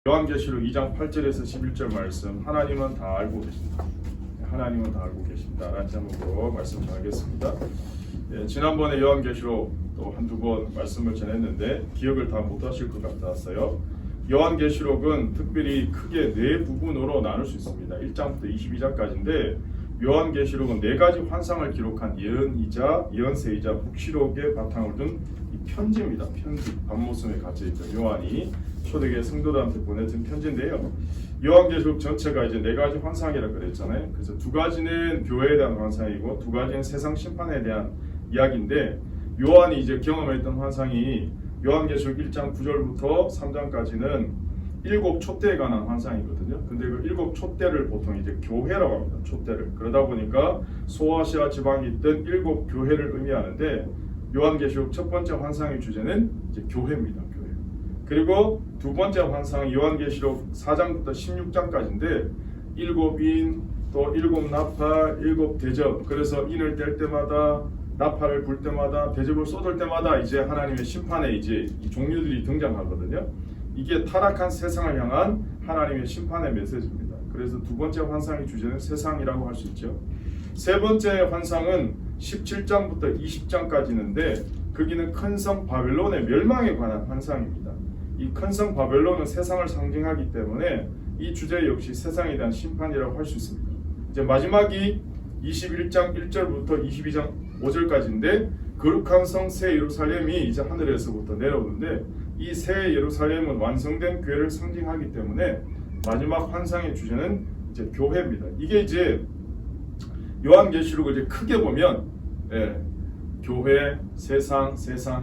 요한계시록 2장 8절에서 11절 말씀, 하나님은 다 알고 계십니다. 하나님은 다 알고 계십니다. 라는 제목으로 말씀 전하겠습니다. 지난번에 요한계시록 또 한두 번 말씀을 전했는데 기억을 다 못하실 것 같았어요. 요한계시록은 특별히 크게 네 부분으로 나눌 수 있습니다. 1장부터 22장까지인데 요한계시록은 네 가지 환상을 기록한 예언이자 예언서이자 묵시록의 바탕을 둔 편지입니다. 편지, 밤모섬에 갇혀있던 요한이 초대교회 성도들한테 보내준 편지인데요. 요한계시록 전체가 이제 네 가지 환상이라 그랬잖아요. 그래서 두 가지는 교회에 대한 환상이고 두 가지는 세상 심판에 대한 이야기인데, 요한이 이제 경험했던 환상이 요한계시록 1장 9절부터 3장까지는 일곱 촛대에 관한 환상이거든요. 근데 그 일곱 촛대를 보통 이제 교회라고 합니다. 촛대를. 그러다 보니까 소아시아 지방에 있던 일곱 교회를 의미하는데, 요한계시록 첫 번째 환상의 주제는 이제 교회입니다. 교회. 그리고 두 번째 환상이 요한계시록 4장부터 16장까지인데 일곱 인, 또 일곱 나팔, 일곱 대접. 그래서 인을 뗄 때마다, 나팔을 불 때마다, 대접을 쏟을 때마다 이제 하나님의 심판의 이제 이 종류들이 등장하거든요. 이게 타락한 세상을 향한 하나님의 심판의 메시지입니다. 그래서 두 번째 환상의 주제는 세상이라고 할 수 있죠. 세 번째 환상은 17장부터 20장까지인데 거기는 큰 성 바벨론의 멸망에 관한 환상입니다. 이 큰 성 바벨론은 세상을 상징하기 때문에 이 주제 역시 세상에 대한 심판이라고 할 수 있습니다. 이제 마지막이 21장 1절부터 22장 5절까지인데 거룩한 성 새 예루살렘이 이제 하늘에서부터 내려오는데 이 새 예루살렘은 완성된 교회를 상징하기 때문에 마지막 환상의 주제는 이제 교회입니다. 이게 이제 요한계시록을 이제 크게 보면 교회, 세상,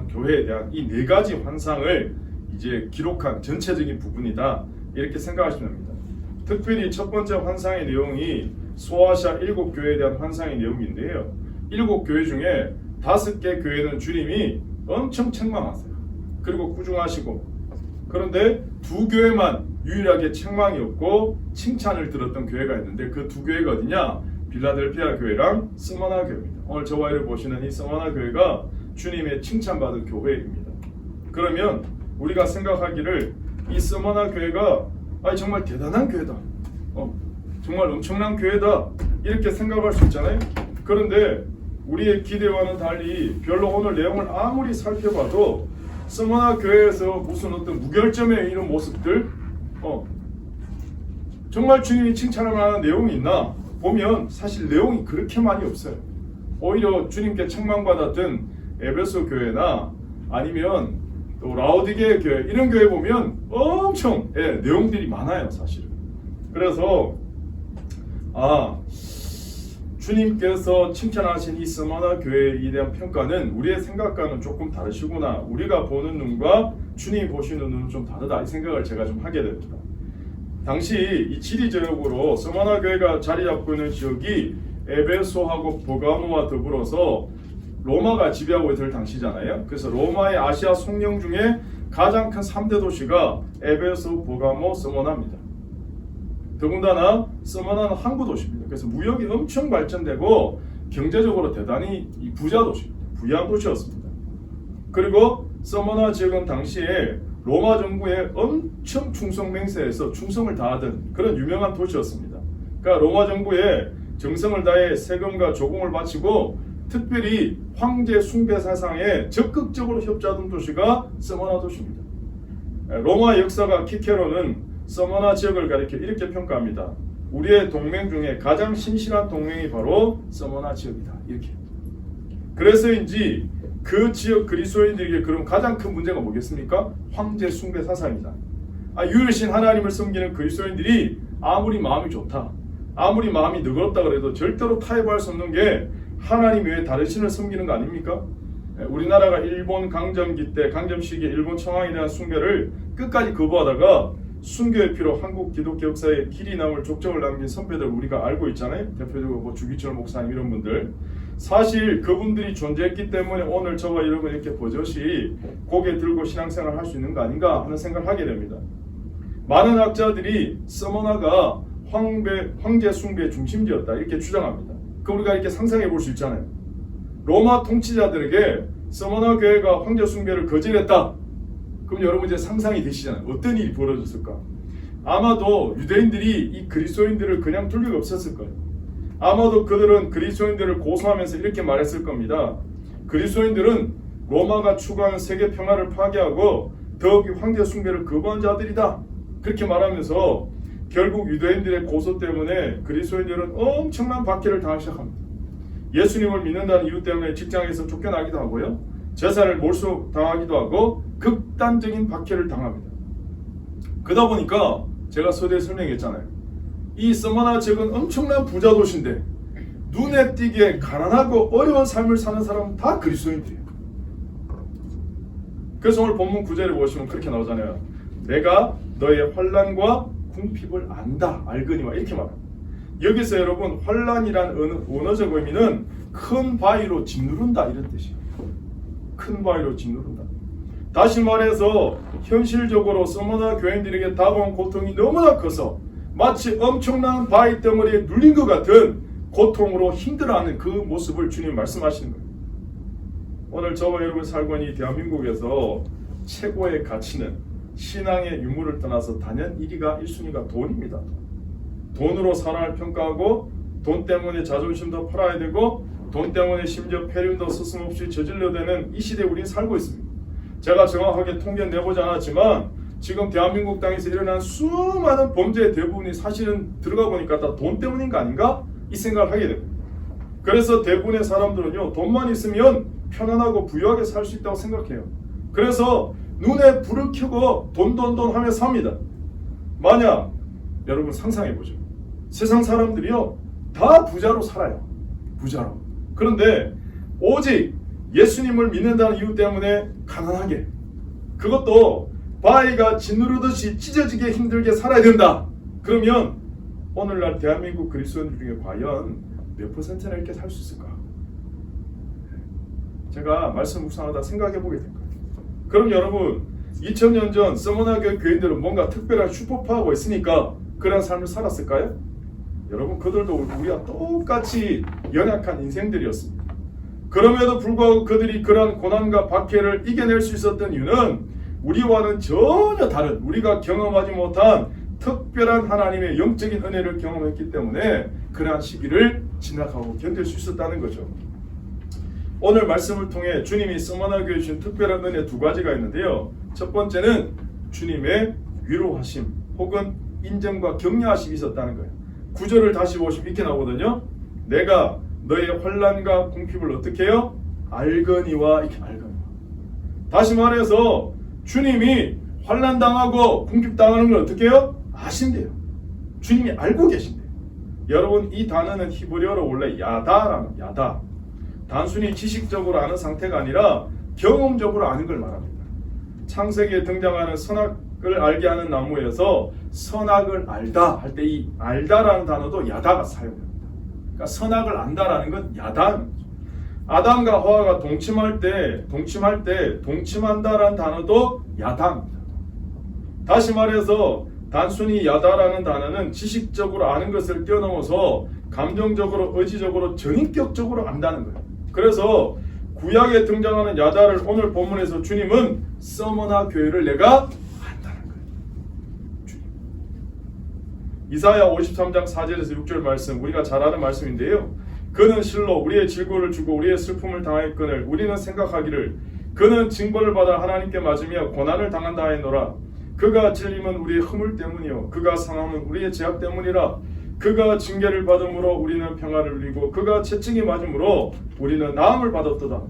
교회에 대한 이 네 가지 환상을 이제 기록한 전체적인 부분이다, 이렇게 생각하시면 됩니다. 특별히 첫 번째 환상의 내용이 소아시아 일곱 교회에 대한 환상의 내용인데요. 일곱 교회 중에 5개 교회는 주님이 엄청 책망하세요. 그리고 꾸중하시고, 그런데 두 교회만 유일하게 책망이 없고 칭찬을 들었던 교회가 있는데 그 두 교회가 어디냐? 빌라델피아 교회랑 스마나 교회입니다. 오늘 저와 이를 보시는 이 스마나 교회가 주님의 칭찬받은 교회입니다. 그러면 우리가 생각하기를 이 스마나 교회가 정말 대단한 교회다, 정말 엄청난 교회다, 이렇게 생각할 수 있잖아요. 그런데 우리의 기대와는 달리 별로 오늘 내용을 아무리 살펴봐도 스마나 교회에서 무슨 어떤 무결점의 이런 모습들, 정말 주님이 칭찬할 만한 내용이 있나 보면 사실 내용이 그렇게 많이 없어요. 오히려 주님께 책망받았던 에베소 교회나 아니면 또 라오디게 교회, 이런 교회 보면 엄청 내용들이 많아요, 사실은. 그래서 주님께서 칭찬하신 이 스마나 교회에 대한 평가는 우리의 생각과는 조금 다르시구나, 우리가 보는 눈과 주님이 보시는 눈은 좀 다르다, 이 생각을 제가 좀 하게 됩니다. 당시 이 지리적으로 스마나 교회가 자리 잡고 있는 지역이 에베소하고 버가모와 더불어서 로마가 지배하고 있을 당시잖아요. 그래서 로마의 아시아 송령 중에 가장 큰 3대 도시가 에베소, 버가모, 스마나입니다. 더군다나 스마나는 항구 도시입니다. 그래서 무역이 엄청 발전되고 경제적으로 대단히 부자 도시입니다. 부유한 도시였습니다. 그리고 스마나 지역은 당시에 로마 정부에 엄청 충성 맹세해서 충성을 다하던 그런 유명한 도시였습니다. 그러니까 로마 정부에 정성을 다해 세금과 조공을 바치고 특별히 황제 숭배 사상에 적극적으로 협조하던 도시가 스마나 도시입니다. 로마 역사가 키케로는 스마나 지역을 가리켜 이렇게 평가합니다. 우리의 동맹 중에 가장 신실한 동맹이 바로 스마나 지역이다, 이렇게. 그래서인지 그 지역 그리스도인들에게 그럼 가장 큰 문제가 뭐겠습니까? 황제 숭배 사상이다. 유일신 하나님을 섬기는 그리스도인들이 아무리 마음이 좋다, 아무리 마음이 너그럽다 그래도 절대로 타협할 수 없는 게 하나님 외에 다른 신을 섬기는 거 아닙니까? 우리나라가 일본 강점기 때, 강점 시기에 일본 청왕에 대한 숭배를 끝까지 거부하다가 순교의 피로 한국 기독교 역사에 길이 남을 족적을 남긴 선배들 우리가 알고 있잖아요. 대표적으로 주기철 목사님, 이런 분들. 사실 그분들이 존재했기 때문에 오늘 저와 여러분 이렇게 버젓이 고개 들고 신앙생활 할 수 있는 거 아닌가 하는 생각을 하게 됩니다. 많은 학자들이 스마나가 황제 숭배의 중심지였다, 이렇게 주장합니다. 그럼 우리가 이렇게 상상해 볼 수 있잖아요. 로마 통치자들에게 스마나 교회가 황제 숭배를 거절했다. 그럼 여러분 이제 상상이 되시잖아요. 어떤 일이 벌어졌을까? 아마도 유대인들이 이 그리스도인들을 그냥 둘 리가 없었을 거예요. 아마도 그들은 그리스도인들을 고소하면서 이렇게 말했을 겁니다. 그리스도인들은 로마가 추구하는 세계 평화를 파괴하고 더욱이 황제 숭배를 거부한 자들이다. 그렇게 말하면서 결국 유대인들의 고소 때문에 그리스도인들은 엄청난 박해를 당하기 시작합니다. 예수님을 믿는다는 이유 때문에 직장에서 쫓겨나기도 하고요. 제사를 몰수당하기도 하고 극단적인 박해를 당합니다. 그러다 보니까 제가 서두에 설명했잖아요. 이 서머나 지역은 엄청난 부자 도시인데 눈에 띄게 가난하고 어려운 삶을 사는 사람은 다 그리스도인들이에요. 그래서 오늘 본문 9절에 보시면 그렇게 나오잖아요. 내가 너의 환난과 궁핍을 안다 알거니와 이렇게 말합니다. 여기서 여러분 환난이란 언어적 의미는 큰 바위로 짓누른다 이런 뜻이에요. 큰 바위로 짓누른다. 다시 말해서 현실적으로 서머나 교인들에게 다가온 고통이 너무나 커서 마치 엄청난 바위 덩어리에 눌린 것 같은 고통으로 힘들어하는 그 모습을 주님 말씀하시는 거예요. 오늘 저와 여러분 살고 있는 이 대한민국에서 최고의 가치는 신앙의 유무를 떠나서 단연 1위가 1순위가 돈입니다. 돈으로 사람을 평가하고 돈 때문에 자존심도 팔아야 되고 돈 때문에 심지어 폐륜도 서슴없이 저질러야 되는 이 시대에 우리는 살고 있습니다. 제가 정확하게 통계 내보지 않았지만 지금 대한민국 땅에서 일어난 수많은 범죄의 대부분이 사실은 들어가 보니까 다 돈 때문인 거 아닌가? 이 생각을 하게 됩니다. 그래서 대부분의 사람들은요 돈만 있으면 편안하고 부유하게 살 수 있다고 생각해요. 그래서 눈에 불을 켜고 돈 하며 삽니다. 만약 여러분 상상해보죠. 세상 사람들이요 다 부자로 살아요. 부자로. 그런데 오직 예수님을 믿는다는 이유 때문에 가난하게, 그것도 바위가 짓누르듯이 찢어지게 힘들게 살아야 된다. 그러면 오늘날 대한민국 그리스도인들 중에 과연 몇 %나 이렇게 살 수 있을까? 제가 말씀 묵상하다 생각해보게 된 거예요. 그럼 여러분 2000년 전 서머나 교인들은 뭔가 특별한 슈퍼파워가 있으니까 그런 삶을 살았을까요? 여러분 그들도 우리와 똑같이 연약한 인생들이었습니다. 그럼에도 불구하고 그들이 그러한 고난과 박해를 이겨낼 수 있었던 이유는 우리와는 전혀 다른, 우리가 경험하지 못한 특별한 하나님의 영적인 은혜를 경험했기 때문에 그러한 시기를 지나가고 견딜 수 있었다는 거죠. 오늘 말씀을 통해 주님이 서머나 교회에 주신 특별한 은혜 두 가지가 있는데요. 첫 번째는 주님의 위로하심 혹은 인정과 격려하심이 있었다는 거예요. 9절을 다시 보시면 이렇게 나오거든요. 내가 너의 환난과 궁핍을 어떻게 해요? 알거니와 이렇게 알거니와. 다시 말해서 주님이 환난당하고 궁핍당하는 걸 어떻게 해요? 아신대요. 주님이 알고 계신대요. 여러분 이 단어는 히브리어로 원래 야다라는 야다. 단순히 지식적으로 아는 상태가 아니라 경험적으로 아는 걸 말합니다. 창세기에 등장하는 선악을 알게 하는 나무에서 선악을 알다 할 때 이 알다라는 단어도 야다가 사용됩니다. 그러니까 선악을 안다라는 건 야다는 거죠. 아담과 하와가 동침할 때 동침한다라는 단어도 야다입니다. 다시 말해서 단순히 야다라는 단어는 지식적으로 아는 것을 뛰어넘어서 감정적으로 의지적으로 전인격적으로 안다는 거예요. 그래서 구약에 등장하는 야다를 오늘 본문에서 주님은 서머나 교회를 내가 안다는 거예요. 주님. 이사야 53장 4절에서 6절 말씀 우리가 잘 아는 말씀인데요. 그는 실로 우리의 질고를 주고 우리의 슬픔을 당하였거늘 우리는 생각하기를 그는 징벌을 받아 하나님께 맞으며 고난을 당한다 하였노라. 그가 찔림은 우리의 허물 때문이요 그가 상함은 우리의 죄악 때문이라. 그가 징계를 받음으로 우리는 평화를 누리고 그가 채찍이 맞음으로 우리는 나음을 받았도다.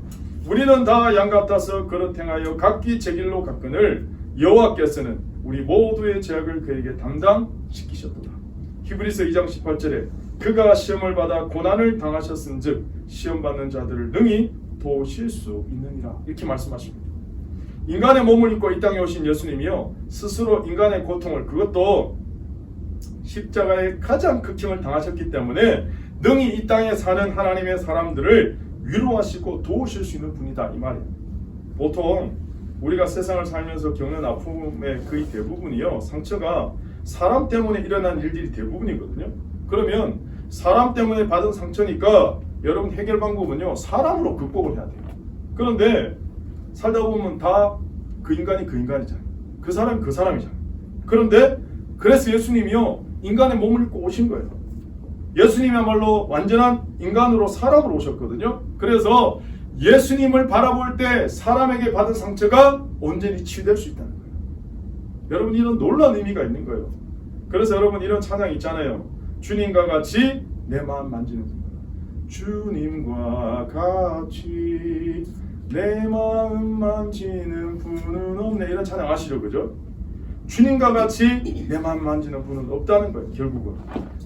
우리는 다 양 같아서 그릇 행하여 각기 제 길로 갔거늘 여호와께서는 우리 모두의 죄악을 그에게 담당시키셨도다. 히브리서 2장 18절에 그가 시험을 받아 고난을 당하셨은즉 시험 받는 자들을 능히 도우실 수 있느니라 이렇게 말씀하십니다. 인간의 몸을 입고 이 땅에 오신 예수님이요 스스로 인간의 고통을 그것도 십자가의 가장 극형을 당하셨기 때문에 능히 이 땅에 사는 하나님의 사람들을 위로하시고 도우실 수 있는 분이다 이 말이에요. 보통 우리가 세상을 살면서 겪는 아픔의 거의 대부분이요 상처가 사람 때문에 일어난 일들이 대부분이거든요. 그러면 사람 때문에 받은 상처니까 여러분 해결 방법은요 사람으로 극복을 해야 돼요. 그런데 살다 보면 다 그 인간이 그 인간이잖아요. 그 사람이 그 사람이잖아요. 그런데 그래서 예수님이요 인간의 몸을 입고 오신 거예요. 예수님이야말로 완전한 인간으로 사람으로 오셨거든요. 그래서 예수님을 바라볼 때 사람에게 받은 상처가 온전히 치유될 수 있다는 거예요. 여러분 이런 놀라운 의미가 있는 거예요. 그래서 여러분 이런 찬양 있잖아요. 주님과 같이 내 마음 만지는 분. 주님과 같이 내 마음 만지는 분은 없네. 이런 찬양 아시죠? 그죠? 주님과 같이 내 마음 만지는 분은 없다는 거예요. 결국은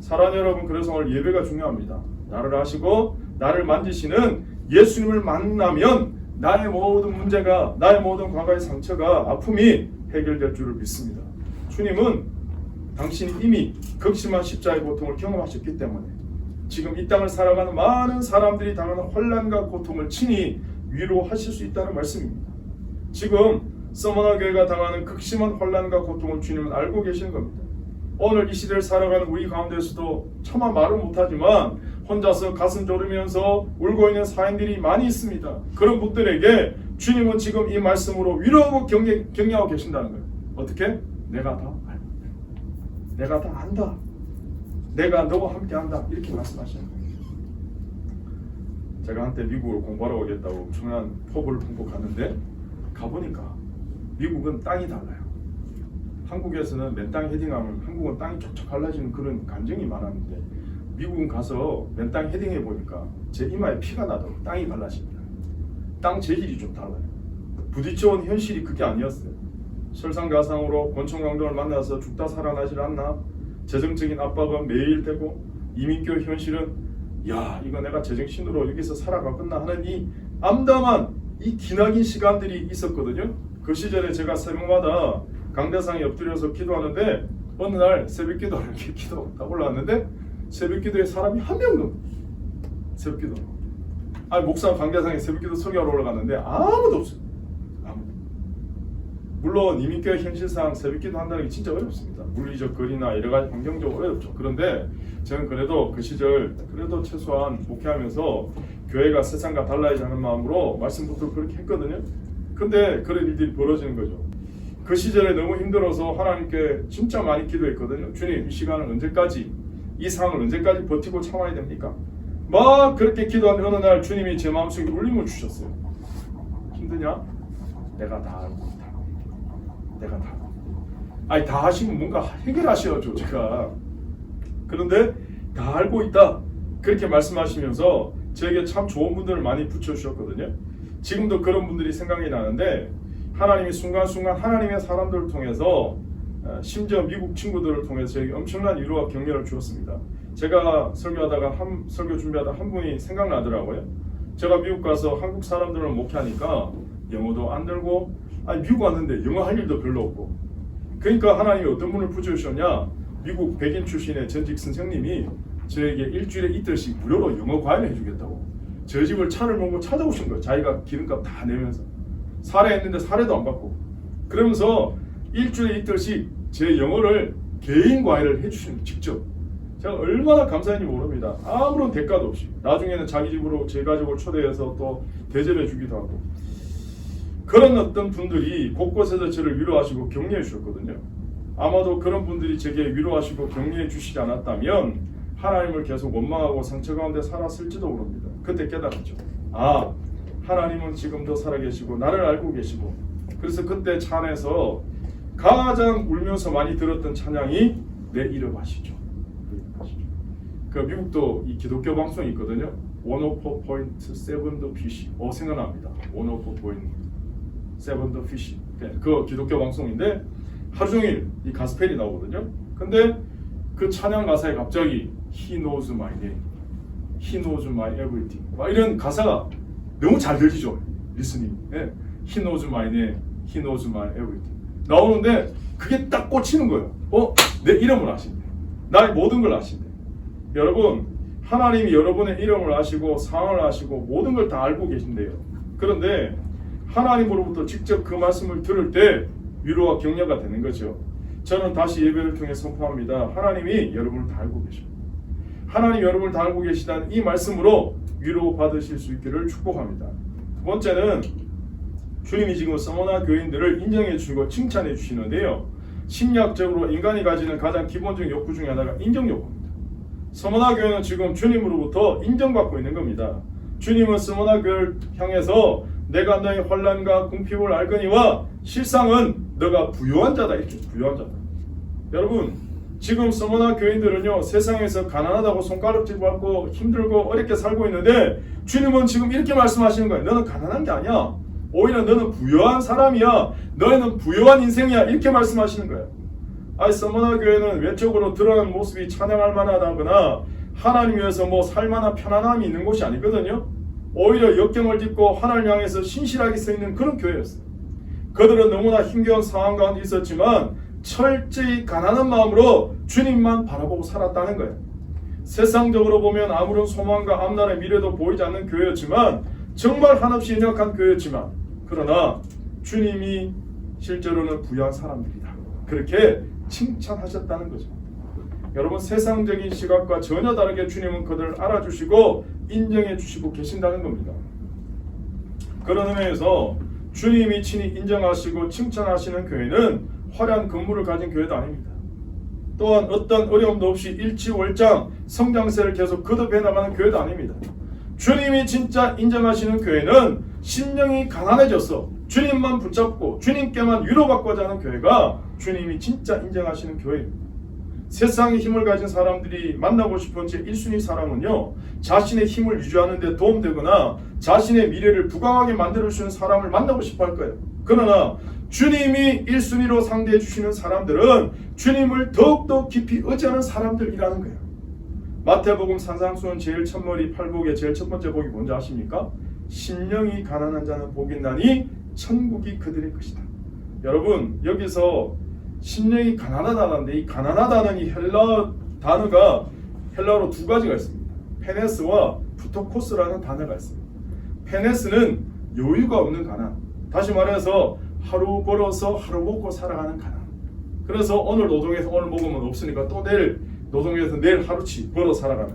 사랑하는 여러분, 그래서 오늘 예배가 중요합니다. 나를 아시고 나를 만지시는 예수님을 만나면 나의 모든 문제가, 나의 모든 과거의 상처가, 아픔이 해결될 줄을 믿습니다. 주님은 당신이 이미 극심한 십자가의 고통을 경험하셨기 때문에 지금 이 땅을 살아가는 많은 사람들이 당하는 혼란과 고통을 친히 위로하실 수 있다는 말씀입니다. 지금 서머나 교회가 당하는 극심한 혼란과 고통을 주님은 알고 계시는 겁니다. 오늘 이 시대를 살아가는 우리 가운데서도 차마 말은 못하지만 혼자서 가슴 졸이면서 울고 있는 사인들이 많이 있습니다. 그런 분들에게 주님은 지금 이 말씀으로 위로하고 격려하고 계신다는 거예요. 어떻게? 내가 다 알고 있다. 내가 다 안다. 내가 너와 함께 한다. 이렇게 말씀하시는 거예요. 제가 한때 미국을 공부하러 오겠다고 엄청난 포부를 품고 갔는데 가보니까 미국은 땅이 달라요. 한국에서는 맨 땅 헤딩하면 한국은 땅이 촉촉 갈라지는 그런 감정이 많았는데 미국은 가서 맨 땅 헤딩해 보니까 제 이마에 피가 나도록 땅이 갈라집니다. 땅 재질이 좀 달라요. 부딪혀온 현실이 그게 아니었어요. 설상가상으로 권총강도를 만나서 죽다 살아나질 않나, 재정적인 압박은 매일 되고, 이민교 현실은 야 이거 내가 제정신으로 여기서 살아가겠나 하는 이 암담한 이 기나긴 시간들이 있었거든요. 그 시절에 제가 새벽마다 강대상에 엎드려서 기도하는데 어느 날 새벽 기도를 이렇게 기도가 올라왔는데 새벽 기도에 사람이 한 명도 새벽 기도. 아니 목사 강대상에 새벽 기도 설교하러 올라갔는데 아무도 없어요. 아무도. 물론 이민교회 현실상 새벽 기도 한다는 게 진짜 어렵습니다. 물리적 거리나 여러 가지 환경적으로 어렵죠. 그런데 저는 그래도 그 시절 그래도 최소한 목회하면서 교회가 세상과 달라야지 하는 마음으로 말씀부터 그렇게 했거든요. 근데 그런 일들이 벌어지는 거죠. 그 시절에 너무 힘들어서 하나님께 진짜 많이 기도했거든요. 주님, 이 시간을 언제까지, 이 상황을 언제까지 버티고 참아야 됩니까? 막 그렇게 기도한 어느 날 주님이 제 마음속에 울림을 주셨어요. 힘드냐? 내가 다 알고 있다. 내가 다 알고 있다. 아니 다 하시면 뭔가 해결하셔야죠. 제가. 그런데 다 알고 있다. 그렇게 말씀하시면서 저에게 참 좋은 분들을 많이 붙여주셨거든요. 지금도 그런 분들이 생각이 나는데 하나님이 순간순간 하나님의 사람들을 통해서 심지어 미국 친구들을 통해서 저에게 엄청난 위로와 격려를 주었습니다. 제가 설교하다가 설교 준비하다 한 분이 생각나더라고요. 제가 미국 가서 한국 사람들을 목회하니까 영어도 안 들고 미국 왔는데 영어 할 일도 별로 없고 그러니까 하나님이 어떤 분을 붙여주셨냐, 미국 백인 출신의 전직 선생님이 저에게 일주일에 이틀씩 무료로 영어 과외를 해주겠다고 저희 집을 차를 몰고 찾아오신 거예요. 자기가 기름값 다 내면서 살해했는데 살해도 안 받고 그러면서 일주일에 이틀씩 제 영어를 개인 과외를 해주시는 거예요. 직접. 제가 얼마나 감사한지 모릅니다. 아무런 대가도 없이 나중에는 자기 집으로 제 가족을 초대해서 또 대접해 주기도 하고 그런 어떤 분들이 곳곳에서 저를 위로하시고 격려해 주셨거든요. 아마도 그런 분들이 제게 위로하시고 격려해 주시지 않았다면 하나님을 계속 원망하고 상처 가운데 살았을지도 모릅니다. 그때 깨달았죠. 하나님은 지금도 살아계시고 나를 알고 계시고. 그래서 그때 차 안에서 가장 울면서 많이 들었던 찬양이 내 이름 아시죠? 그 미국도 이 기독교 방송이 있거든요. 104.7 The Fish. 생각납니다. 104.7 The Fish. 그 기독교 방송인데 하루 종일 이 가스펠이 나오거든요. 근데 그 찬양 가사에 갑자기 He knows my name, He knows my everything. 막 이런 가사가 너무 잘 들리죠. 리스닝. He knows my name, He knows my everything. 나오는데 그게 딱 꽂히는 거예요. 내 이름을 아신대. 나의 모든 걸 아신대. 여러분, 하나님이 여러분의 이름을 아시고 상황을 아시고 모든 걸 다 알고 계신대요. 그런데 하나님으로부터 직접 그 말씀을 들을 때 위로와 격려가 되는 거죠. 저는 다시 예배를 통해 선포합니다. 하나님이 여러분을 다 알고 계십니다. 하나님 여러분을 다 알고 계시다는 이 말씀으로 위로 받으실 수 있기를 축복합니다. 두 번째는 주님이 지금 서머나 교인들을 인정해 주시고 칭찬해 주시는데요. 심리학적으로 인간이 가지는 가장 기본적인 욕구 중에 하나가 인정 욕구입니다. 서머나 교회는 지금 주님으로부터 인정받고 있는 겁니다. 주님은 서머나 교회를 향해서 내가 너의 환난과 궁핍을 알거니와 실상은 너가 부유한 자다, 이렇게 부유한 자다. 여러분, 지금 서머나 교인들은요, 세상에서 가난하다고 손가락질 받고 힘들고 어렵게 살고 있는데 주님은 지금 이렇게 말씀하시는 거예요. 너는 가난한 게 아니야. 오히려 너는 부유한 사람이야. 너희는 부유한 인생이야. 이렇게 말씀하시는 거예요. 서머나 교회는 외적으로 드러난 모습이 찬양할 만하다거나 하나님 위해서 뭐 살만한 편안함이 있는 곳이 아니거든요. 오히려 역경을 딛고 하나님 향해서 신실하게 서 있는 그런 교회였어요. 그들은 너무나 힘겨운 상황 가운데 있었지만 철저히 가난한 마음으로 주님만 바라보고 살았다는 거예요. 세상적으로 보면 아무런 소망과 앞날의 미래도 보이지 않는 교회였지만, 정말 한없이 연약한 교회였지만, 그러나 주님이 실제로는 부유한 사람들이다, 그렇게 칭찬하셨다는 거죠. 여러분, 세상적인 시각과 전혀 다르게 주님은 그들을 알아주시고 인정해 주시고 계신다는 겁니다. 그런 의미에서 주님이 친히 인정하시고 칭찬하시는 교회는 화려한 건물을 가진 교회도 아닙니다. 또한 어떤 어려움도 없이 일치월장 성장세를 계속 거듭해 나가는 교회도 아닙니다. 주님이 진짜 인정하시는 교회는 심령이 가난해져서 주님만 붙잡고 주님께만 위로받고자 하는 교회가 주님이 진짜 인정하시는 교회입니다. 세상의 힘을 가진 사람들이 만나고 싶은 제 1순위 사람은요, 자신의 힘을 유지하는 데 도움되거나 자신의 미래를 부강하게 만들어주는 사람을 만나고 싶어 할 거예요. 그러나 주님이 1순위로 상대해 주시는 사람들은 주님을 더욱더 깊이 의지하는 사람들이라는 거예요. 마태복음 산상수훈 제일 첫머리 8복의 제일 첫 번째 복이 뭔지 아십니까? 심령이 가난한 자는 복이 있나니 천국이 그들의 것이다. 여러분, 여기서 심령이 가난하다는데, 이 가난하다는 이 헬라 단어가 헬라어로 두 가지가 있습니다. 페네스와 푸토코스라는 단어가 있습니다. 페네스는 여유가 없는 가난, 다시 말해서 하루 벌어서 하루 먹고 살아가는 가난. 그래서 오늘 노동해서 오늘 먹으면 없으니까 또 내일 노동해서 내일 하루치 벌어 살아가는,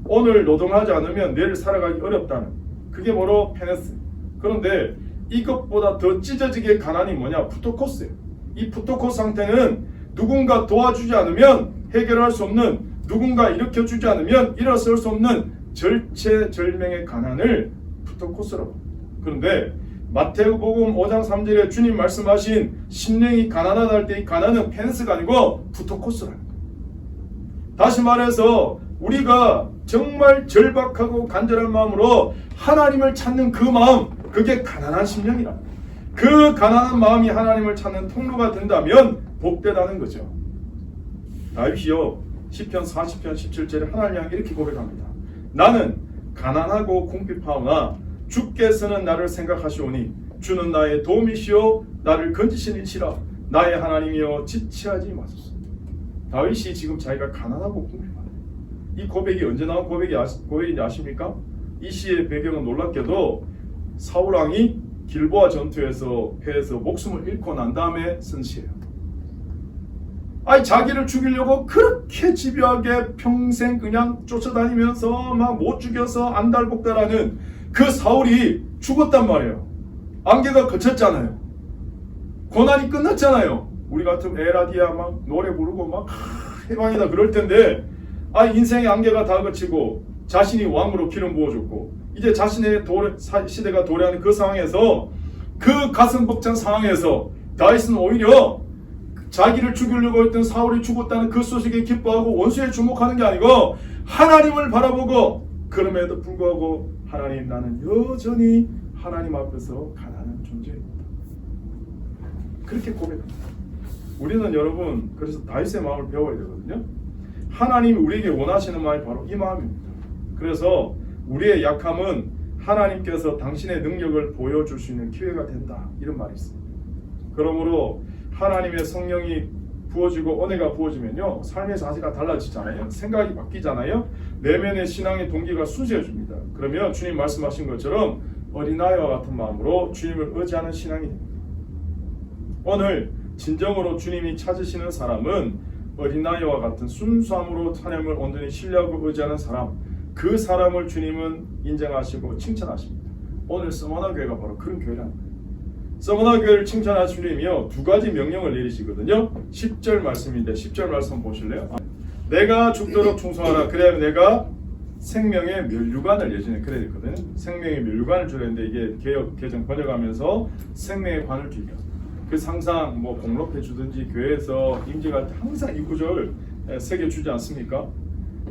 오늘 노동하지 않으면 내일 살아가기 어렵다는, 그게 바로 페네스. 그런데 이것보다 더 찢어지게 가난이 뭐냐? 푸토코스예요. 이 푸토코스 상태는 누군가 도와주지 않으면 해결할 수 없는, 누군가 일으켜주지 않으면 일어설 수 없는 절체절명의 가난을 푸토코스라고 합니다. 그런데 마태복음 5장 3절에 주님 말씀하신 심령이 가난하다 할 때 이 가난은 페네스가 아니고 푸토코스라는 거예요. 다시 말해서 우리가 정말 절박하고 간절한 마음으로 하나님을 찾는 그 마음, 그게 가난한 심령이라. 그 가난한 마음이 하나님을 찾는 통로가 된다면 복되다는 거죠. 다윗이요, 시편 40편 17절에 하나님 향해 이렇게 고백합니다. 나는 가난하고 궁핍하오나 주께서는 나를 생각하시오니 주는 나의 도움이시오 나를 건지시니치라. 나의 하나님이여 지체하지 마소서. 다윗이 지금 자기가 가난하고 궁핍하다, 이 고백이 언제 나온 고백인지 아십니까? 이 시의 배경은 놀랍게도 사울왕이 길보아 전투에서 패해서 목숨을 잃고 난 다음에 쓴 시예요. 자기를 죽이려고 그렇게 집요하게 평생 그냥 쫓아다니면서 막 못 죽여서 안달복달하는 그 사울이 죽었단 말이에요. 안개가 그쳤잖아요. 고난이 끝났잖아요. 우리 같은 에라디아 막 노래 부르고 막 해방이다 그럴 텐데, 인생의 안개가 다 그치고 자신이 왕으로 기름 부어줬고 이제 자신의 시대가 도래하는 그 상황에서, 그 가슴 벅찬 상황에서 다윗은 오히려 자기를 죽이려고 했던 사울이 죽었다는 그 소식에 기뻐하고 원수에 주목하는 게 아니고 하나님을 바라보고, 그럼에도 불구하고 하나님, 나는 여전히 하나님 앞에서 가난한 존재입니다, 그렇게 고백합니다. 우리는 여러분, 그래서 다윗의 마음을 배워야 되거든요. 하나님이 우리에게 원하시는 마음이 바로 이 마음입니다. 그래서 우리의 약함은 하나님께서 당신의 능력을 보여줄 수 있는 기회가 된다, 이런 말이 있습니다. 그러므로 하나님의 성령이 부어지고 은혜가 부어지면요, 삶의 자세가 달라지잖아요. 생각이 바뀌잖아요. 내면의 신앙의 동기가 순수해집니다. 그러면 주님 말씀하신 것처럼 어린아이와 같은 마음으로 주님을 의지하는 신앙이 됩니다. 오늘 진정으로 주님이 찾으시는 사람은 어린아이와 같은 순수함으로 하나님을 온전히 신뢰하고 의지하는 사람, 그 사람을 주님은 인정하시고 칭찬하십니다. 오늘 서머나 교회가 바로 그런 교회라는 거예요. 서머나 교회를 칭찬하신 주님이요 2가지 명령을 내리시거든요. 10절 말씀인데 10절 말씀 보실래요? 내가 죽도록 충성하라. 그래야 내가 생명의 면류관을 예전에 그래야 됐거든요. 생명의 면류관을 주려 했는데 이게 개역 개정 번역하면서 생명의 관을 주기가. 그래서 항상 뭐 공록해 주든지 교회에서 임직할 때 항상 이 구절 새겨 주지 않습니까?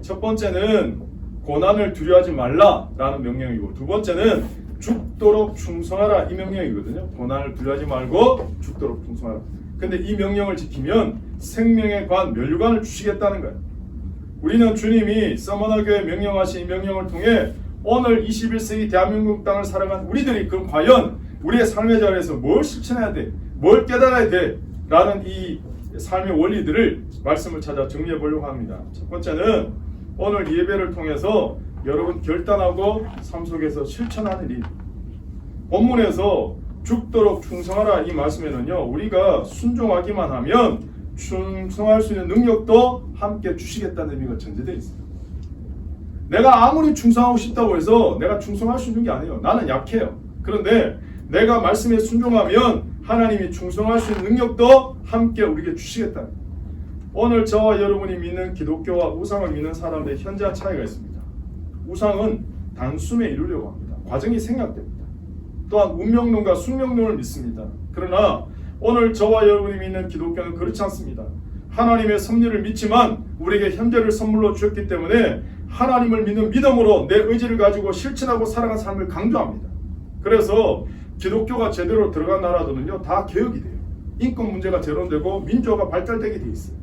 첫 번째는 고난을 두려워하지 말라라는 명령이고, 두 번째는 죽도록 충성하라 이 명령이거든요. 고난을 두려워하지 말고 죽도록 충성하라. 근데 이 명령을 지키면 생명의 관, 면류관을 주시겠다는 거예요. 우리는 주님이 서머나 교회 명령하신 이 명령을 통해 오늘 21세기 대한민국 땅을 살아간 우리들이 그럼 과연 우리의 삶의 자리에서 뭘 실천해야 돼? 뭘 깨달아야 돼? 라는 이 삶의 원리들을 말씀을 찾아 정리해 보려고 합니다. 첫 번째는 오늘 예배를 통해서 여러분 결단하고 삶 속에서 실천하는 일. 본문에서 죽도록 충성하라 이 말씀에는요, 우리가 순종하기만 하면 충성할 수 있는 능력도 함께 주시겠다는 의미가 전제되어 있습니다. 내가 아무리 충성하고 싶다고 해서 내가 충성할 수 있는 게 아니에요. 나는 약해요. 그런데 내가 말씀에 순종하면 하나님이 충성할 수 있는 능력도 함께 우리에게 주시겠다. 오늘 저와 여러분이 믿는 기독교와 우상을 믿는 사람들의 현저한 차이가 있습니다. 우상은 단숨에 이루려고 합니다. 과정이 생략됩니다. 또한 운명론과 숙명론을 믿습니다. 그러나 오늘 저와 여러분이 믿는 기독교는 그렇지 않습니다. 하나님의 섭리를 믿지만 우리에게 현재를 선물로 주셨기 때문에 하나님을 믿는 믿음으로 내 의지를 가지고 실천하고 살아가는 삶을 강조합니다. 그래서 기독교가 제대로 들어간 나라들은요 다 개혁이 돼요. 인권 문제가 제로되고 민주화가 발달되게 돼 있어요.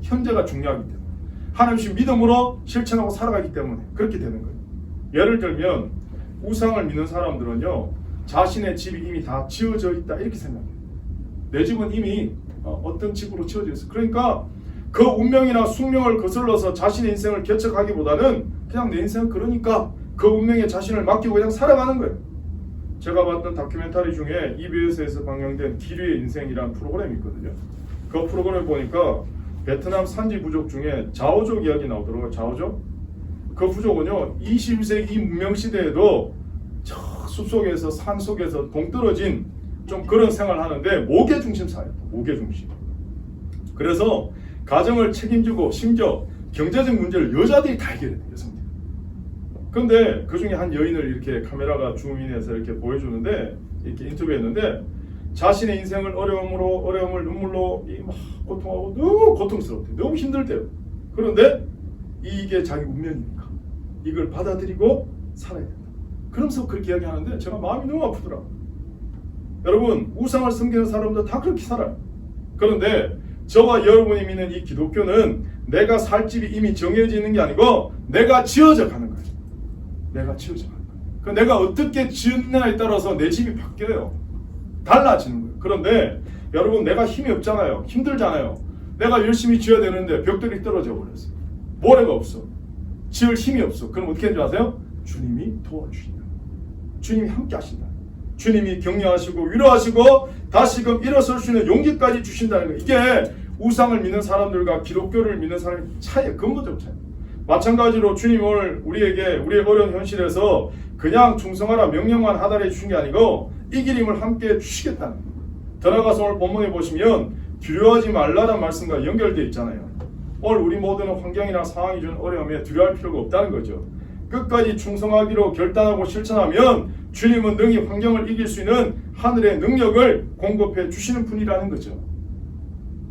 현재가 중요하기 때문에 하나님의 믿음으로 실천하고 살아가기 때문에 그렇게 되는 거예요. 예를 들면 우상을 믿는 사람들은요 자신의 집이 이미 다 지어져 있다 이렇게 생각해요. 내 집은 이미 어떤 집으로 지어져 있어. 그러니까 그 운명이나 숙명을 거슬러서 자신의 인생을 개척하기보다는 그냥 내 인생은 그러니까 그 운명에 자신을 맡기고 그냥 살아가는 거예요. 제가 봤던 다큐멘터리 중에 EBS에서 방영된 기류의 인생이라는 프로그램이 있거든요. 그 프로그램을 보니까 베트남 산지 부족 중에 자오족 이야기 나오더라고요. 자오족. 그 부족은요 21세기 문명 시대에도 저 숲속에서 산속에서 동떨어진 좀 그런 생활을 하는데 모계 중심 사회예요. 모계 중심. 그래서 가정을 책임지고 심지어 경제적 문제를 여자들이 다 해결해요. 여성들이. 그런데 그 중에 한 여인을 이렇게 카메라가 줌인해서 이렇게 보여주는데 이렇게 인터뷰했는데 자신의 인생을 어려움을 눈물로 막 고통하고 너무 고통스럽대요. 너무 힘들대요. 그런데 이게 자기 운명이니까 이걸 받아들이고 살아야 된다. 그러면서 그렇게 이야기하는데 제가 마음이 너무 아프더라고요. 여러분 우상을 섬기는 사람들 다 그렇게 살아요. 그런데 저와 여러분이 믿는 이 기독교는 내가 살 집이 이미 정해져 있는 게 아니고 내가 지어져 가는 거예요. 내가 지어져 가는 거예요. 내가 어떻게 지었냐에 따라서 내 집이 바뀌어요. 달라지는 거예요. 그런데 여러분 내가 힘이 없잖아요. 힘들잖아요. 내가 열심히 지어야 되는데 벽돌이 떨어져 버렸어요. 모래가 없어. 지을 힘이 없어. 그럼 어떻게 하는지 아세요? 주님이 도와주신다. 주님이 함께 하신다. 주님이 격려하시고 위로하시고 다시금 일어설 수 있는 용기까지 주신다는 거예요. 이게 우상을 믿는 사람들과 기독교를 믿는 사람의 차이예요. 근본적 차이. 마찬가지로 주님 오늘 우리에게 우리의 어려운 현실에서 그냥 충성하라 명령만 하달해 주신 게 아니고 이 길임을 함께 주시겠다는 거예요. 들어가서 오늘 본문에 보시면 두려워하지 말라는 말씀과 연결되어 있잖아요. 오늘 우리 모두는 환경이나 상황이 주는 어려움에 두려워할 필요가 없다는 거죠. 끝까지 충성하기로 결단하고 실천하면 주님은 능히 환경을 이길 수 있는 하늘의 능력을 공급해 주시는 분이라는 거죠.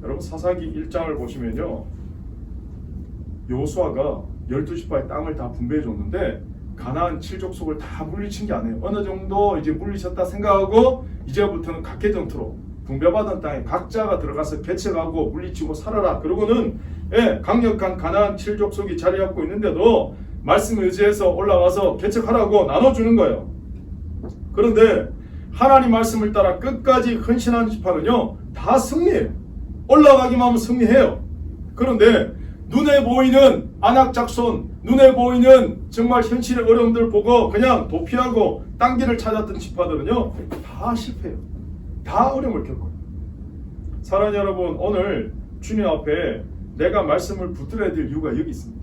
여러분 사사기 1장을 보시면요. 여호수아가 12지파의 땅을 다 분배해 줬는데 가나안 7족속을 다 물리친 게 아니에요. 어느 정도 이제 물리쳤다 생각하고 이제부터는 각계전투로 분배받은 땅에 각자가 들어가서 개척하고 물리치고 살아라. 그러고는 강력한 가나안 7족속이 자리 잡고 있는데도 말씀을 의지해서 올라와서 개척하라고 나눠주는 거예요. 그런데 하나님 말씀을 따라 끝까지 헌신한 지파는요 다 승리해요. 올라가기만 하면 승리해요. 그런데 눈에 보이는 안악작손, 눈에 보이는 정말 현실의 어려움들 보고 그냥 도피하고 딴 길을 찾았던 지파들은요 다 실패해요. 다 어려움을 겪어요. 사랑하는 여러분, 오늘 주님 앞에 내가 말씀을 붙들어야 될 이유가 여기 있습니다.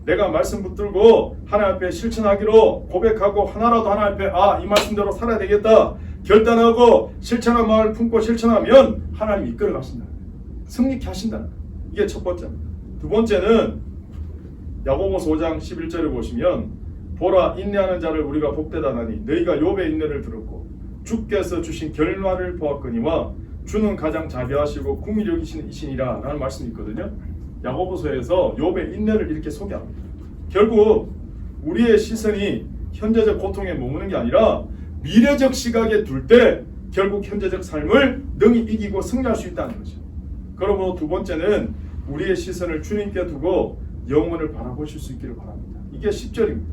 내가 말씀 붙들고 하나님 앞에 실천하기로 고백하고 하나라도 하나님 앞에 이 말씀대로 살아야 되겠다. 결단하고 실천한 마음을 품고 실천하면 하나님이 이끌어 가신다. 승리케 하신다. 이게 첫 번째입니다. 두 번째는 야고보서 5장 11절을 보시면 보라 인내하는 자를 우리가 복되다나니 너희가 욥의 인내를 들었고 주께서 주신 결말을 보았거니와 주는 가장 자비하시고 긍휼히 여기시는 이시니라 라는 말씀이 있거든요. 야고보서에서 욥의 인내를 이렇게 소개합니다. 결국 우리의 시선이 현재적 고통에 머무는 게 아니라 미래적 시각에 둘 때 결국 현재적 삶을 능히 이기고 승리할 수 있다는 거죠. 그러므로 두 번째는 우리의 시선을 주님께 두고 영원을 바라보실 수 있기를 바랍니다. 이게 10절입니다.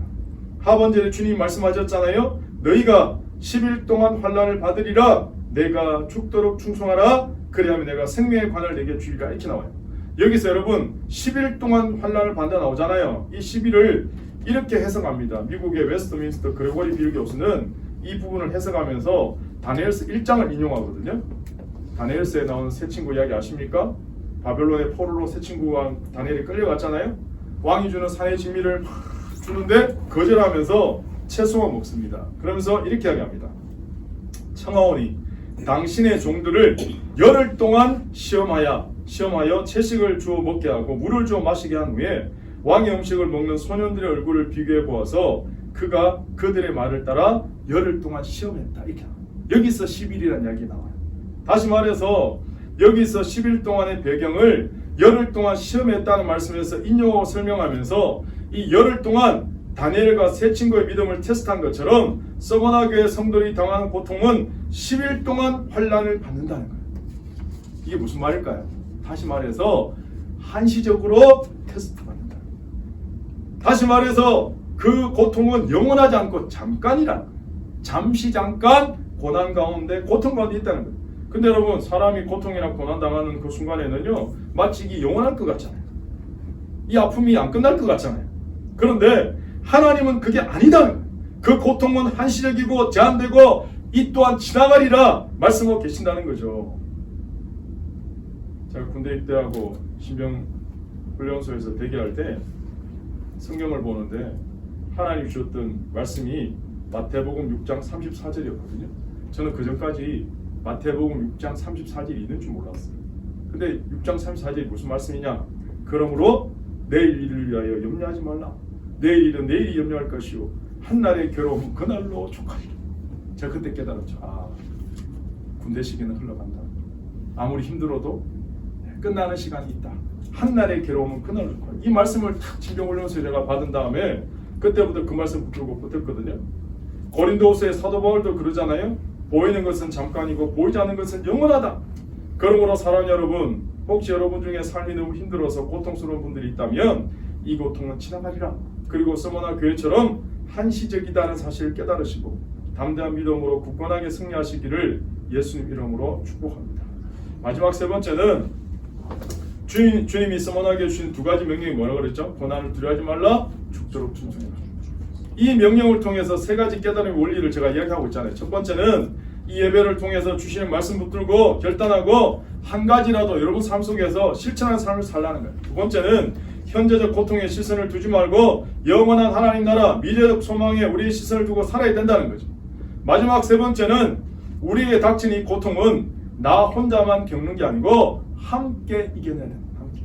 하반절에 주님 말씀하셨잖아요. 너희가 10일 동안 환난을 받으리라. 내가 죽도록 충성하라. 그리하면 내가 생명의 관을 내게 주리라. 이렇게 나와요. 여기서 여러분 10일 동안 환난을 받는다 나오잖아요. 이 10일을 이렇게 해석합니다. 미국의 웨스트민스터 그레고리 빌교수는 이 부분을 해석하면서 다니엘서 1장을 인용하거든요. 다니엘서에 나오는 세 친구 이야기 아십니까? 바벨론의 포로로 세 친구와 다니엘이 끌려갔잖아요. 왕이 주는 산의 진미를 주는데 거절하면서 채소만 먹습니다. 그러면서 이렇게 이야기합니다. 청하오니 당신의 종들을 열흘 동안 시험하여 채식을 주어 먹게 하고 물을 주어 마시게 한 후에 왕의 음식을 먹는 소년들의 얼굴을 비교해 보아서 그가 그들의 말을 따라 열흘 동안 시험했다. 이렇게 여기서 10일이라는 이야기 나와요. 다시 말해서 여기서 10일 동안의 배경을 열흘 동안 시험했다는 말씀에서 인용하고 설명하면서 이 열흘 동안 다니엘과 세 친구의 믿음을 테스트한 것처럼 서머나 교회 성도들이 당하는 고통은 10일 동안 환난을 받는다는 거예요. 이게 무슨 말일까요? 다시 말해서 한시적으로 테스트 받는다. 다시 말해서 그 고통은 영원하지 않고 잠깐이라는 거예요. 잠시 잠깐 고난 가운데 고통 가운데 있다는 거예요. 근데 여러분 사람이 고통이나 고난 당하는 그 순간에는요 마치 이게 영원할 것 같잖아요. 이 아픔이 안 끝날 것 같잖아요. 그런데 하나님은 그게 아니다는 거예요. 그 고통은 한시적이고 제한되고 이 또한 지나가리라 말씀하고 계신다는 거죠. 제가 군대 입대하고 신병 훈련소에서 대기할 때 성경을 보는데 하나님이 주셨던 말씀이 마태복음 6장 34절이었거든요. 저는 그 전까지 마태복음 6장 34절이 있는 줄 몰랐어요. 근데 6장 34절이 무슨 말씀이냐? 그러므로 내일 일을 위하여 염려하지 말라. 내일 일은 내일이 염려할 것이요 한날의 괴로움은 그날로 족하리라. 제가 그때 깨달았죠. 군대 시기는 흘러간다. 아무리 힘들어도 끝나는 시간이 있다. 한날의 괴로움은 그날로 족하리라. 이 말씀을 탁 진정훈련소에 제가 받은 다음에 그때부터 그 말씀 붙들고 붙었거든요. 고린도후서의 사도 바울도 그러잖아요. 보이는 것은 잠깐이고 보이지 않는 것은 영원하다. 그러므로 사랑 여러분, 혹시 여러분 중에 삶이 너무 힘들어서 고통스러운 분들이 있다면 이 고통은 지나가리라. 그리고 서머나 교회처럼 한시적이다는 사실을 깨달으시고 담대한 믿음으로 굳건하게 승리하시기를 예수님 이름으로 축복합니다. 마지막 세 번째는 주님이 서머나 교회 주신 두 가지 명령이 뭐라고 그랬죠? 고난을 두려워하지 말라, 죽도록 충성해라. 이 명령을 통해서 세 가지 깨달음의 원리를 제가 이야기하고 있잖아요. 첫 번째는 이 예배를 통해서 주시는 말씀 붙들고 결단하고 한 가지라도 여러분 삶 속에서 실천하는 삶을 살라는 거예요. 두 번째는 현재적 고통에 시선을 두지 말고 영원한 하나님 나라 미래적 소망에 우리의 시선을 두고 살아야 된다는 거죠. 마지막 세 번째는 우리에게 닥친 이 고통은 나 혼자만 겪는 게 아니고 함께 이겨내야 된다. 함께.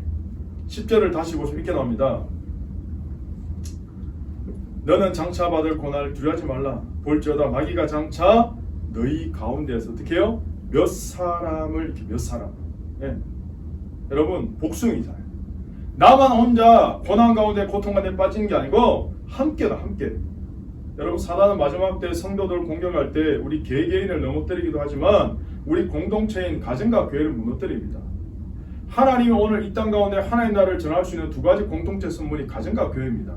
10절을 다시 보시면 이렇게 나옵니다. 너는 장차 받을 고난을 두려워하지 말라. 볼지어다 마귀가 장차 너희 가운데에서 어떻게 해요? 몇 사람을 이렇게 몇 사람. 예. 여러분 복숭이잖아요. 나만 혼자 고난 가운데 고통 가운데 빠지는 게 아니고 함께다 함께. 여러분 사단은 마지막 때 성도들 공격할 때 우리 개개인을 넘어뜨리기도 하지만 우리 공동체인 가정과 교회를 무너뜨립니다. 하나님이 오늘 이 땅 가운데 하나님 나라를 전할 수 있는 두 가지 공동체 선물이 가정과 교회입니다.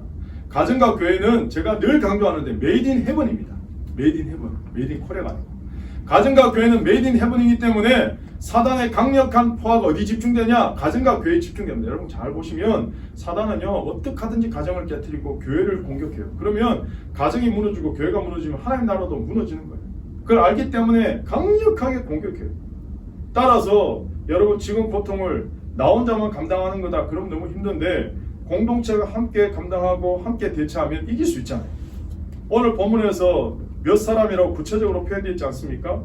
가정과 교회는 제가 늘 강조하는데 메이드 인 헤븐입니다. 메이드 인 헤븐, 메이드 인 코리아가 아니고 가정과 교회는 메이드 인 헤븐이기 때문에 사단의 강력한 포화가 어디 집중되냐? 가정과 교회에 집중됩니다. 여러분 잘 보시면 사단은요 어떻게 하든지 가정을 깨뜨리고 교회를 공격해요. 그러면 가정이 무너지고 교회가 무너지면 하나님 나라도 무너지는 거예요. 그걸 알기 때문에 강력하게 공격해요. 따라서 여러분 지금 고통을 나 혼자만 감당하는 거다. 그럼 너무 힘든데 공동체가 함께 감당하고 함께 대처하면 이길 수 있잖아요. 오늘 본문에서 몇 사람이라고 구체적으로 표현되어 있지 않습니까?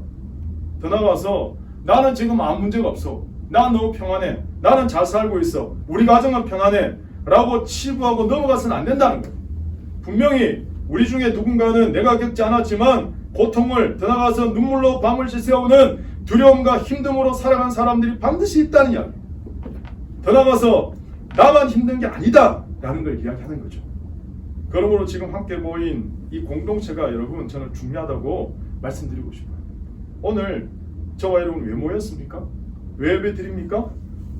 더 나아가서 나는 지금 아무 문제가 없어. 난 너무 평안해. 나는 잘 살고 있어. 우리 가정은 평안해. 라고 치부하고 넘어가서는 안 된다는 거예요. 분명히 우리 중에 누군가는 내가 겪지 않았지만 고통을 더 나아가서 눈물로 밤을 지새우는 두려움과 힘듦으로 살아간 사람들이 반드시 있다는 이야기. 더 나아가서 나만 힘든 게 아니다 라는 걸 이야기하는 거죠. 그러므로 지금 함께 모인 이 공동체가 여러분 저는 중요하다고 말씀드리고 싶어요. 오늘 저와 여러분 왜 모였습니까? 왜 예배 드립니까?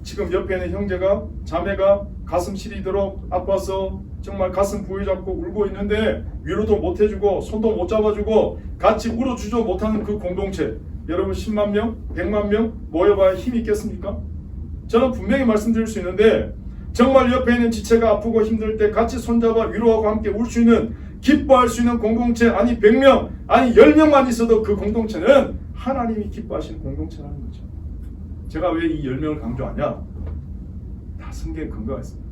지금 옆에 있는 형제가 자매가 가슴 시리도록 아파서 정말 가슴 부여잡고 울고 있는데 위로도 못 해주고 손도 못 잡아주고 같이 울어주지 못하는 그 공동체, 여러분 10만 명, 100만 명 모여봐야 힘이 있겠습니까? 저는 분명히 말씀드릴 수 있는데 정말 옆에 있는 지체가 아프고 힘들 때 같이 손잡아 위로하고 함께 울 수 있는, 기뻐할 수 있는 공동체, 아니 100명 아니 10명만 있어도 그 공동체는 하나님이 기뻐하시는 공동체라는 거죠. 제가 왜 이 10명을 강조하냐? 다 성경에 근거가 있습니다.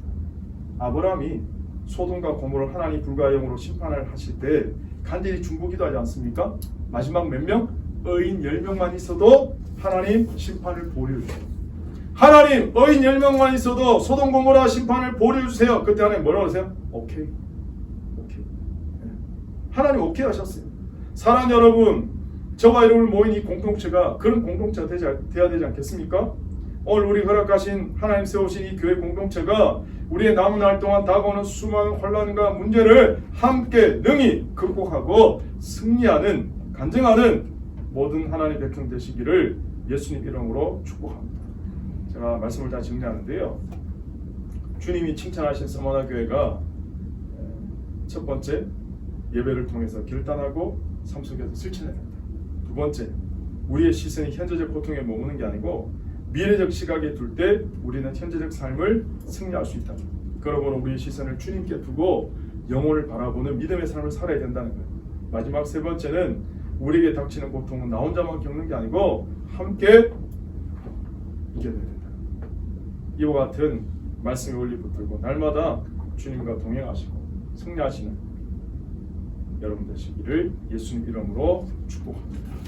아브라함이 소돔과 고모를 하나님 불가의 영으로 심판을 하실 때 간절히 중보기도 하지 않습니까? 마지막 몇 명? 의인 10명만 있어도 하나님 심판을 보류해 주세요. 하나님 의인 10명만 있어도 소돔 고모라 심판을 보류해 주세요. 그때 하나님 뭐라고 하세요? 오케이. 하나님 오케이 하셨어요. 사랑하는 여러분, 저와 여러분 모인 이 공동체가 그런 공동체가 되어야 되지 않겠습니까? 오늘 우리 허락하신 하나님 세우신 이 교회 공동체가 우리의 남은 날 동안 다가오는 수많은 혼란과 문제를 함께 능히 극복하고 승리하는, 간증하는 모든 하나님 백성 되시기를 예수님 이름으로 축복합니다. 제가 말씀을 다 정리하는데요. 주님이 칭찬하신 서머나 교회가 첫 번째, 예배를 통해서 결단하고 삶 속에서 실천해야 된다. 두 번째, 우리의 시선이 현재적 고통에 머무는 게 아니고 미래적 시각에 둘 때 우리는 현재적 삶을 승리할 수 있다. 그러므로 우리의 시선을 주님께 두고 영혼을 바라보는 믿음의 삶을 살아야 된다는 거예요. 마지막 세 번째는 우리에게 닥치는 고통은 나 혼자만 겪는 게 아니고 함께 이겨내야 된다. 이와 같은 말씀의 원리 붙들고 날마다 주님과 동행하시고 승리하시는 여러분 되시기를 예수님 이름으로 축복합니다.